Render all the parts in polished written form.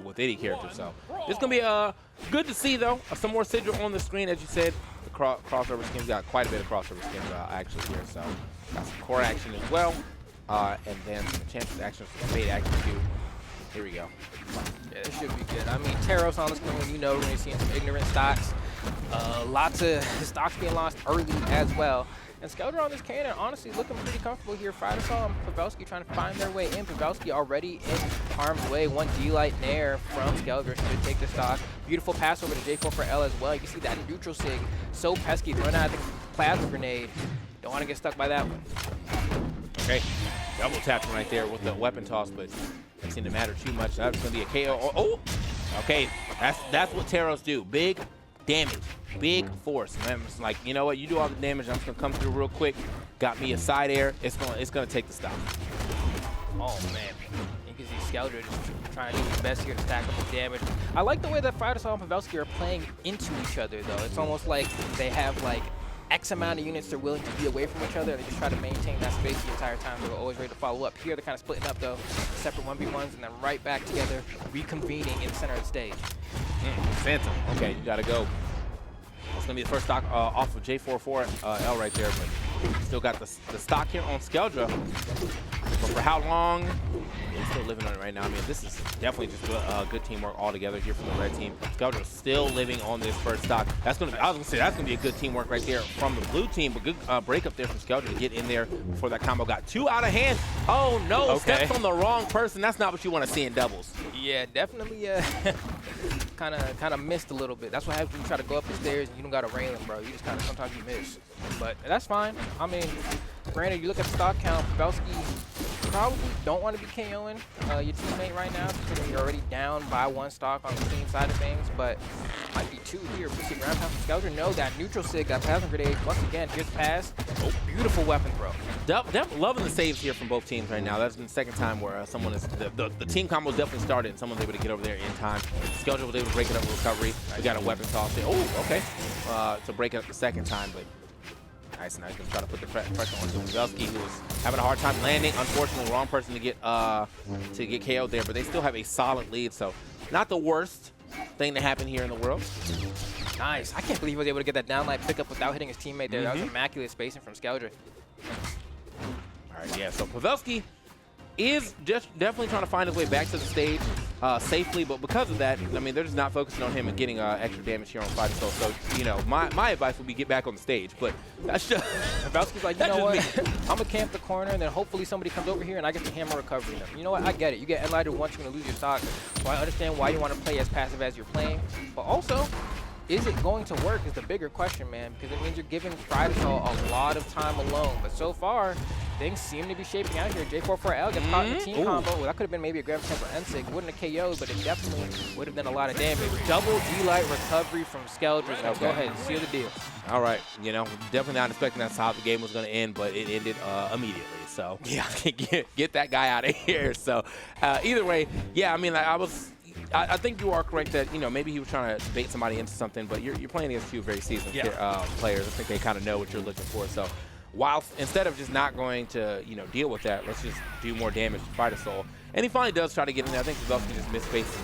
with any character. So it's going to be good to see, though. Some more Sigil on the screen, as you said. The crossover skins got quite a bit of crossover skins actually here. So got some core action as well. And then some chances action, some fade action too. Here we go. Yeah, this should be good. I mean, Taros on the screen, you know, when you're seeing some ignorant stocks. Lots of stocks being lost early as well. And Skeldra on this cannon, honestly, looking pretty comfortable here. FryDasOle and Pavelski trying to find their way in. Pavelski already in harm's way. One D-Light Nair from Skeldra should take the stock. Beautiful pass over to J44L as well. You can see that neutral sig. So pesky, throwing out the plasma grenade. Don't want to get stuck by that one. Okay, double tapping right there with the weapon toss, but it seemed to matter too much. That's going to be a KO. Oh, okay, that's what Taros do. Big damage, big force. Man, it's like, you know what? You do all the damage. I'm just going to come through real quick. Got me a side air. It's going to take the stop. Oh man, you can see Skeldra just trying to do his best here to stack up the damage. I like the way that FryDasOle and Pavelski are playing into each other, though. It's almost like they have like X amount of units they're willing to be away from each other, and they just try to maintain that space the entire time. They're always ready to follow up. Here they're kind of splitting up, though, separate 1v1s, and then right back together, reconvening in the center of the stage. Phantom. Okay, you got to go. It's going to be the first stock off of J44L right there, but still got the stock here on Skeldra. But for how long? He's still living on it right now. I mean, this is definitely just good teamwork all together here from the red team. Skeldra's still living on this first stock. That's going to be, I was going to say, that's going to be a good teamwork right there from the blue team. But good break up there from Skeldra to get in there before that combo got too out of hand. Oh, no. Okay. Steps on the wrong person. That's not what you want to see in doubles. Yeah, definitely kind of missed a little bit. That's what happens when you try to go up the stairs and you don't got a railing, bro. You just kind of, sometimes you miss. But that's fine. I mean, granted, you look at the stock count, Pavelski probably don't want to be KOing your teammate right now, because you're already down by one stock on the team side of things, but might be two here. We see ground pound from Skeldra. No, that neutral sig, that plasma grenade. Once again, here's the pass. Oh, beautiful weapon throw. Loving the saves here from both teams right now. That's been the second time where someone is, the team combo's definitely started and someone's able to get over there in time. Skeldra was able to break it up with recovery. We got a weapon toss there. Oh, okay. To break it up the second time, but nice. Gonna try to put the pressure on Pavelski, who was having a hard time landing. Unfortunately, wrong person to get KO'd there, but they still have a solid lead, so not the worst thing to happen here in the world. Nice. I can't believe he was able to get that downlight pickup without hitting his teammate there. That was immaculate spacing from Skeldra. All right, yeah. So Pavelski is just definitely trying to find his way back to the stage safely, but because of that, I mean, they're just not focusing on him and getting extra damage here on FryDasOle. So, you know, my advice would be get back on the stage, but that's just Pavelski's like, you know what? I'm gonna camp the corner, and then hopefully somebody comes over here and I get the hammer recovery them. You know what? I get it. You get enlightened once, you're gonna lose your stock. So I understand why you want to play as passive as you're playing, but also, is it going to work is the bigger question, man, because it means you're giving FryDasOle a lot of time alone. But so far, things seem to be shaping out here. J44L gets caught in the team combo. Well, that could have been maybe a gravitation for N-Sig. Wouldn't have KO'd, but it definitely would have done a lot of damage. Double D-Light recovery from Skeldra. So go ahead and seal the deal. All right. You know, definitely not expecting that's how the game was going to end, but it ended immediately. So, yeah, get that guy out of here. So, either way, yeah, I mean, I think you are correct that, you know, maybe he was trying to bait somebody into something, but you're playing against two very seasoned players. I think they kind of know what you're looking for. So, while instead of just not going to, you know, deal with that, let's just do more damage to FryDasOle. And he finally does try to get in there. I think Pavelski just misspaced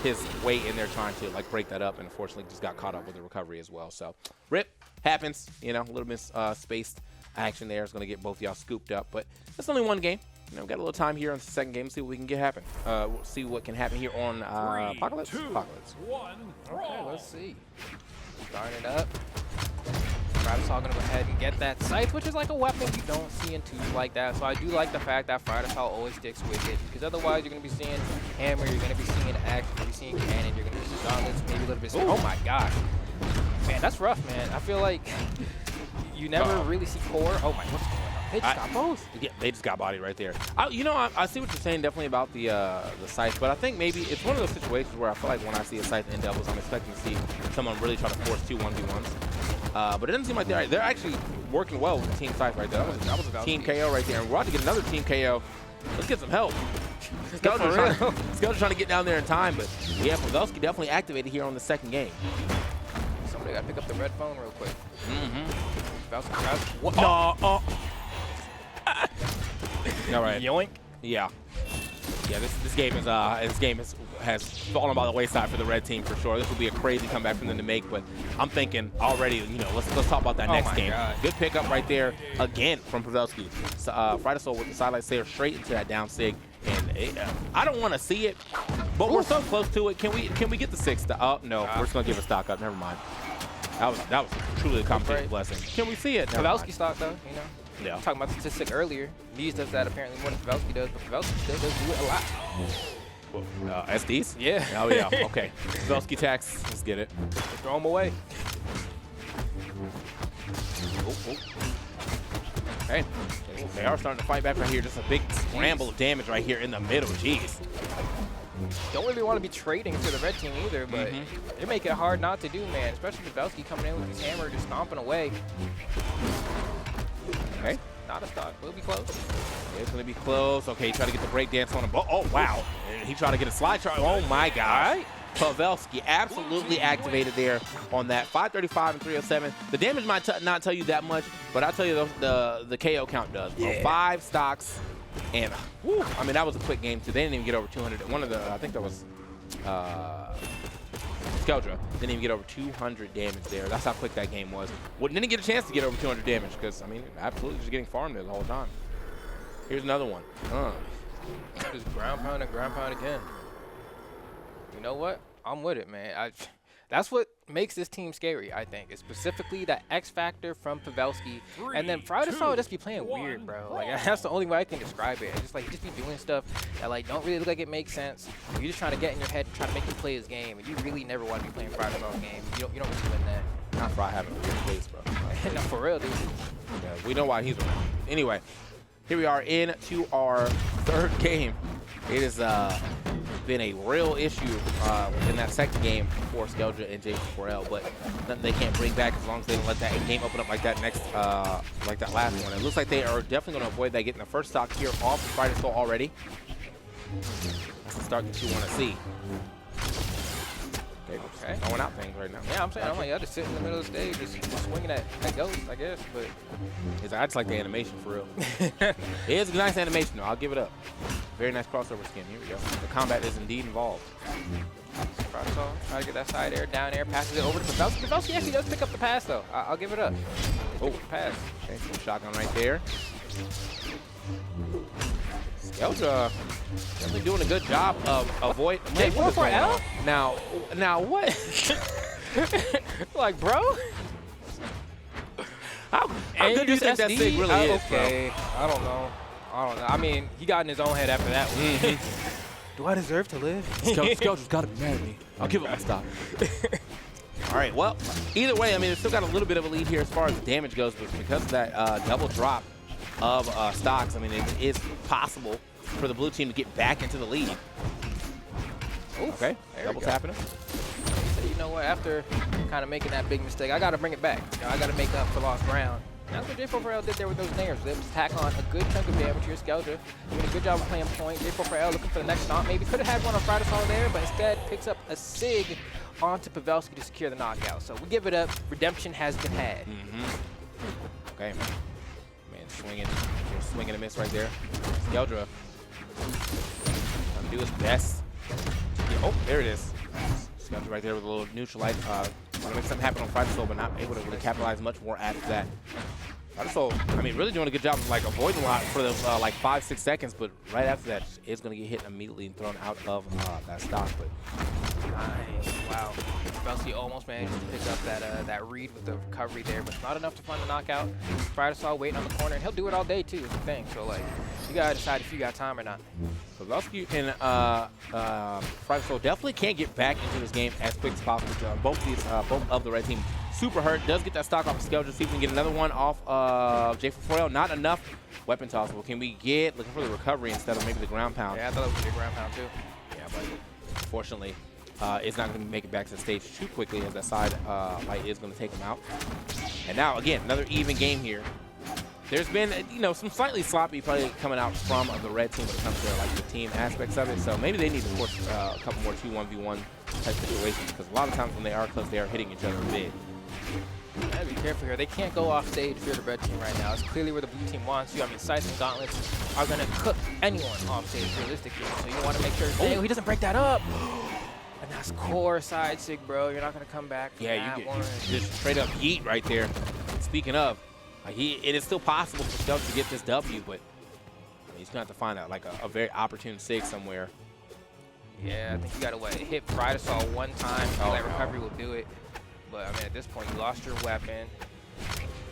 his way in there trying to, like, break that up, and unfortunately just got caught up with the recovery as well. So, rip, happens, you know, a little bit spaced action there is going to get both y'all scooped up, but that's only one game. You know, we've got a little time here on the second game. See what we can get happen. We'll see what can happen here on Apocalypse. 3, 2, 1, okay, let's see. Starting it up. FryDasOle gonna go ahead and get that Scythe, which is like a weapon you don't see in twos like that. So I do like the fact that FryDasOle always sticks with it, because otherwise you're gonna be seeing hammer, you're gonna be seeing axe, you're gonna be seeing cannon, you're gonna be seeing gauntlets, maybe a little bit. Oh my gosh, man, that's rough, man. I feel like you never really see core. Oh my, what's going on? They just got both. Yeah, they just got bodied right there. You know, I see what you're saying definitely about the Scythe, but I think maybe it's one of those situations where I feel like when I see a Scythe in doubles, I'm expecting to see someone really try to force 2 1v1s. But it doesn't seem like they're actually working well with the team Scythe right there. That was a team KO right there. And we're about to get another team KO. Let's get some help. Skeldra trying to get down there in time, but yeah, Pavelski definitely activated here on the second game. Somebody got to pick up the red phone real quick. What? No. All right. Yoink. Yeah. Yeah, this game has fallen by the wayside for the red team for sure. This will be a crazy comeback for them to make, but I'm thinking already, you know, let's talk about that next game. God. Good pickup right there again from Pavelski. So, FryDasOle with the sideline sail straight into that down sig, and I don't want to see it, but we're so close to it. Can we get the 6? Oh no, we're just gonna give a stock up. Never mind. That was truly a competitive blessing. Can we see it? Pavelski stock though, you know. Yeah. I'm talking about the statistic earlier. Nees does that apparently more than Pavelski does, but Pavelski still does do it a lot. SDs? Yeah. Oh yeah. Okay. Pavelski tax. Let's get it. Throw them away. Hey, they are starting to fight back right here. Just a big scramble of damage right here in the middle. Jeez. Don't really want to be trading to the red team either, but they make it hard not to do, man. Especially Pavelski coming in with his hammer, just stomping away. Okay. Not a stock. We'll be close. Yeah, it's going to be close. Okay, he tried to get the break dance on him. Oh, wow. He tried to get a slide try. Oh, my God. Pavelski absolutely activated there on that 535 and 307. The damage might not tell you that much, but I'll tell you the KO count does. Yeah. 5 stocks, and whew, I mean, that was a quick game, too. They didn't even get over 200. One of the, I think that was Skeldra, didn't even get over 200 damage there. That's how quick that game was. Well, didn't get a chance to get over 200 damage because, I mean, absolutely just getting farmed there the whole time. Here's another one. Just ground pound and ground pound again. You know what? I'm with it, man. That's what makes this team scary, I think. It's specifically that X factor from Pavelski. And then FryDasOle just be playing weird, bro. Like, that's the only way I can describe it. It's just like, he just be doing stuff that, like, don't really look like it makes sense. You're just trying to get in your head and try to make him play his game. And you really never want to be playing FryDasOle's game. You don't really win that. Not Fry having a weird face, bro. No, for real, dude. Yeah, we know why he's around. Anyway, here we are into our 3rd game. It has been a real issue in that second game for Skeldra and J44L, but nothing they can't bring back as long as they don't let that game open up like that like that last one. It looks like they are definitely going to avoid that, getting the first stock here off of FryDasOle already. That's the start that you want to see. Okay, throwing out things right now. Yeah, I'm saying, I'm like, I just sit in the middle of the stage, just swinging at ghosts, I guess, but... I just like the animation, for real. It is a nice animation, though. I'll give it up. Very nice crossover skin. Here we go. The combat is indeed involved. FryDasOle, try to get that side air, down air, passes it over to Pavelski. Pavelski actually does pick up the pass, though. I'll give it up. Oh, pass. Okay, so shotgun right there. Skeldra definitely doing a good job of avoiding. J44L? Now what? Like, bro? How good do you think that sig really is, okay. Bro? I don't know. I mean, he got in his own head after that one. Do I deserve to live? Skeldra's got to be mad at me. I'll give up my stock. All right, well, either way, I mean, it's still got a little bit of a lead here as far as the damage goes, but because of that double drop of stocks, I mean, it is possible for the blue team to get back into the lead. Ooh, okay, double tapping him. So you know what, after kind of making that big mistake, I got to bring it back. You know, I got to make up for lost ground. That's what J44L did there with those nairs. They just tack on a good chunk of damage here. Skeldra doing a good job of playing point. J44L looking for the next stomp. Maybe could have had one on FryDasOle there, but instead picks up a sig onto Pavelski to secure the knockout. So we give it up. Redemption has been had. Okay, man, swinging a miss right there. Skeldra trying to do his best. Yeah, oh, there it is. Skeldra right there with a little neutralize. Want to make something happen on FryDasOle, but not able to really capitalize much more after that. FryDasOle, I mean, really doing a good job of like avoiding a lot for the like 5-6 seconds, but right after that, it's going to get hit immediately and thrown out of that stock. But nice, wow. Pavelski almost managed to pick up that read with the recovery there, but not enough to find the knockout. FryDasOle waiting on the corner, and he'll do it all day too. Is the thing. So like, you gotta decide if you got time or not. Pavelski and FryDasOle definitely can't get back into this game as quick as possible. Both of the red team super hurt. Does get that stock off of Skeldra. See if we can get another one off J44L. Not enough. Weapon toss. Well, can we get looking for the recovery instead of maybe the ground pound? Yeah, I thought it was gonna be a ground pound too. Yeah, but unfortunately, it's not going to make it back to the stage too quickly as that side light is going to take him out. And now again, another even game here. There's been, you know, some slightly sloppy play coming out from the red team when it comes to like the team aspects of it. So maybe they need to force a couple more 2-1v1 type situations because a lot of times when they are close, they are hitting each other a bit. Gotta be careful here. They can't go off stage if you're the red team right now. It's clearly where the blue team wants you. I mean, Sights and Gauntlets are going to cook anyone off stage realistically. So you want to make sure he doesn't break that up. And that's core side sig, bro. You're not going to come back from that one. Just straight up yeet right there. Speaking of, it is still possible for Skeldra to get this W, but he's going to have to find out like a very opportune sig somewhere. Yeah, I think you got to hit FryDasOle one time. That recovery will do it. But, I mean, at this point, you lost your weapon.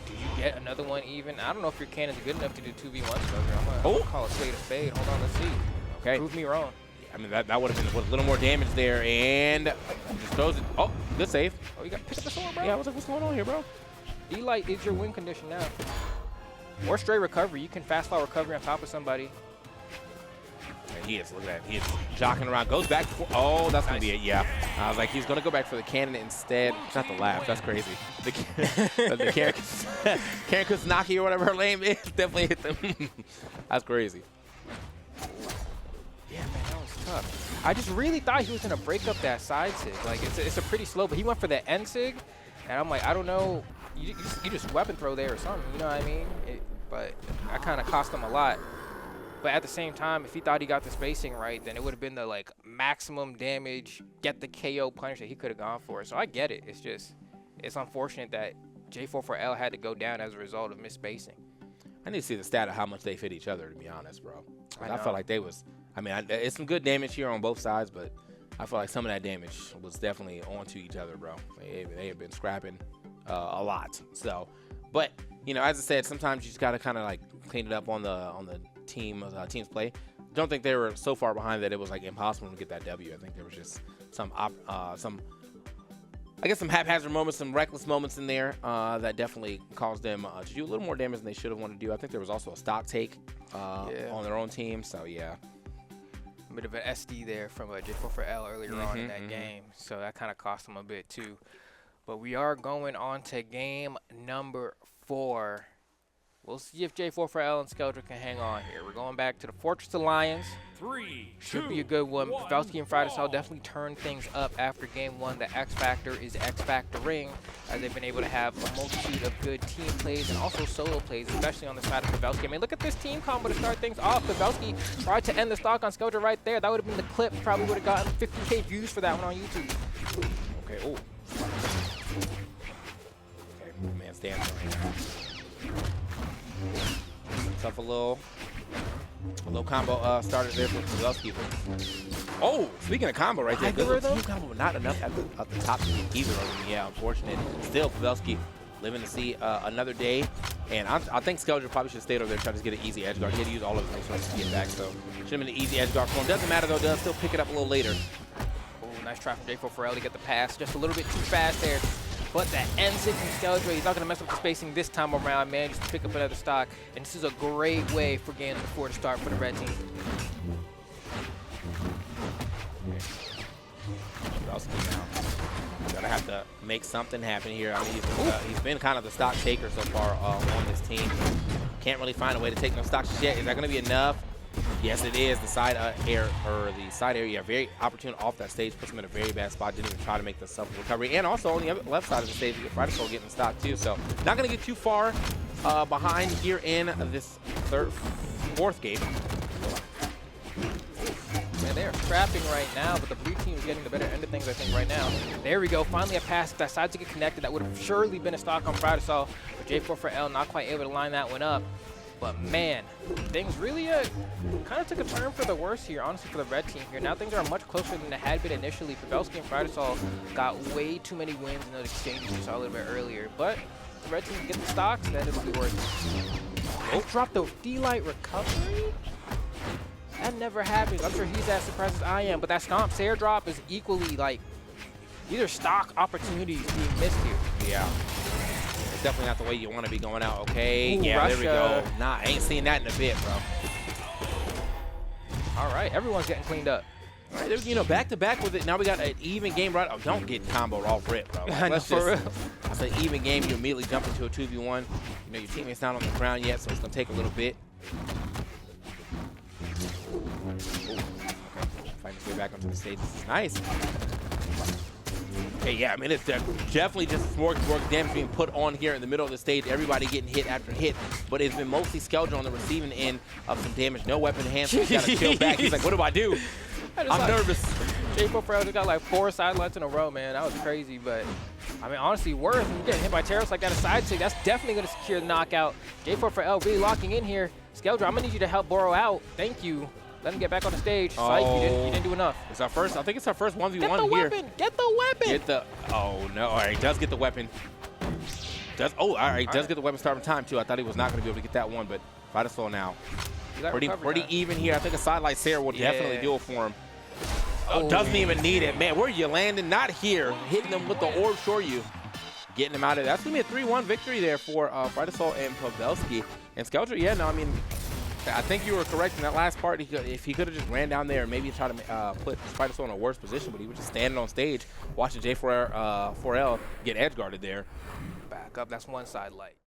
Do you get another one even? I don't know if your cannon's good enough to do 2v1 Skeldra. I'm going to call a spade. Hold on, let's see. Okay. Prove me wrong. I mean, that would have been a little more damage there. And just throws it. Oh, good save. Oh, you got picked up the sword, bro? Yeah, I was like, what's going on here, bro? D-Light is your win condition now. Or straight recovery. You can fast fall recovery on top of somebody. And he is, look at that. He is jockeying around. Goes back. Oh, that's going to be it. Yeah. I was like, he's going to go back for the cannon instead. Not the laugh. That's crazy. The Karen Kusanagi or whatever her name is definitely hit them. That's crazy. Yeah, man, that was tough. I just really thought he was going to break up that side sig. Like, it's a pretty slow, but he went for the end sig. And I'm like, I don't know. You just weapon throw there or something. You know what I mean? But that kind of cost him a lot. But at the same time, if he thought he got the spacing right, then it would have been the like maximum damage, get the KO punish that he could have gone for. So I get it. It's just, it's unfortunate that J44L had to go down as a result of misspacing. I need to see the stat of how much they fit each other, to be honest, bro. I felt like they was, I mean, it's some good damage here on both sides, but I feel like some of that damage was definitely onto each other, bro. They have been scrapping a lot. So, but, you know, as I said, sometimes you just got to kind of like clean it up on the team's play. Don't think they were so far behind that it was like impossible to get that W. I think there was just some haphazard moments, some reckless moments in there that definitely caused them to do a little more damage than they should have wanted to do. I think there was also a stock take on their own team. So yeah, a bit of an SD there from J44L earlier on in that game. So that kind of cost them a bit too. But we are going on to game number 4. We'll see if J44L and Skeldra can hang on here. We're going back to the Fortress Alliance. Should be a good one. Pavelski and FryDasOle definitely turned things up after game 1. The X Factor is X Factoring, as they've been able to have a multitude of good team plays and also solo plays, especially on the side of Pavelski. I mean, look at this team combo to start things off. Pavelski tried to end the stock on Skeldra right there. That would have been the clip. Probably would have gotten 50K views for that one on YouTube. Okay, okay, man's dancing right now. Tough a little combo started there for Pavelski. Oh, speaking of combo right there, good team combo, but not enough at the top either of them. Yeah, unfortunate. Still, Pavelski living to see another day. And I think Skeldra probably should have stayed over there trying to get an easy edge guard. He had to use all of his resources to get back, so should have been an easy edge guard for him. Doesn't matter though, does still pick it up a little later. Oh, nice try from J44L to get the pass. Just a little bit too fast there. But that ends it from Skeldra. He's not going to mess up the spacing this time around, man. Just to pick up another stock. And this is a great way for game number 4 to start for the red team. Gonna have to make something happen here. I mean, he's been kind of the stock taker so far on this team. Can't really find a way to take no stocks yet. Is that going to be enough? Yes, it is. The side area, very opportune off that stage, puts him in a very bad spot. Didn't even try to make the self recovery. And also on the left side of the stage, you get FryDasOle getting stock too. So not going to get too far behind here in this fourth game. Man, they are scrapping right now, but the blue team is getting the better end of things, I think, right now. There we go. Finally a pass. If that side to get connected, that would have surely been a stock on FryDasOle. But J44L not quite able to line that one up. But man, things really kind of took a turn for the worse here, honestly, for the red team here. Now things are much closer than they had been initially. Pavelski and FryDasOle got way too many wins in those exchanges we saw a little bit earlier. But the red team get the stocks, then it'll be worth it. Oh, dropped the D-Light recovery? That never happens. I'm sure he's as surprised as I am. But that Stomp's air drop is equally like, these are stock opportunities being missed here. Yeah. It's definitely not the way you want to be going out. Okay, ooh, yeah, Russia. There we go. Nah, I ain't seen that in a bit, bro. All right, everyone's getting cleaned up. All right, you know, back to back with it. Now we got an even game right. Oh, don't get comboed off rip, bro. Like, let's just, I say even game. You immediately jump into a 2v1. You know, your teammate's not on the ground yet, so it's gonna take a little bit. Ooh, okay. Fighting his way back onto the stage. This is nice. Okay, yeah, I mean, it's definitely just smorgasbord damage being put on here in the middle of the stage. Everybody getting hit after hit, but it's been mostly Skeldra on the receiving end of some damage. No weapon in hand, so he's got to chill back. He's like, what do I do? I'm nervous. J44L just got like 4 sidelights in a row, man. That was crazy, but I mean, honestly, worth. You getting hit by Terrace like that, a side stick, that's definitely going to secure the knockout. J44L really locking in here. Skeldra, I'm going to need you to help Burrow out. Thank you. Let him get back on the stage. Psych, you didn't do enough. It's our first, I think it's our first 1v1 here. Get the weapon! Get the weapon! Get the, oh no, all right, he does get the weapon. All right, he does get the weapon starting time too. I thought he was not going to be able to get that one, but FryDasOle now. Pretty even here. I think a side like Sarah will definitely do it for him. Oh, doesn't even need it. Man, where are you landing? Not here. Hitting him with the orb Shoryu. Getting him out of there. That's going to be a 3-1 victory there for FryDasOle and Pavelski. And Skeldra, yeah, no, I mean, I think you were correct in that last part. If he could have just ran down there and maybe tried to put FryDasOle in a worse position, but he was just standing on stage watching J44L get edge guarded there. Back up. That's one side light.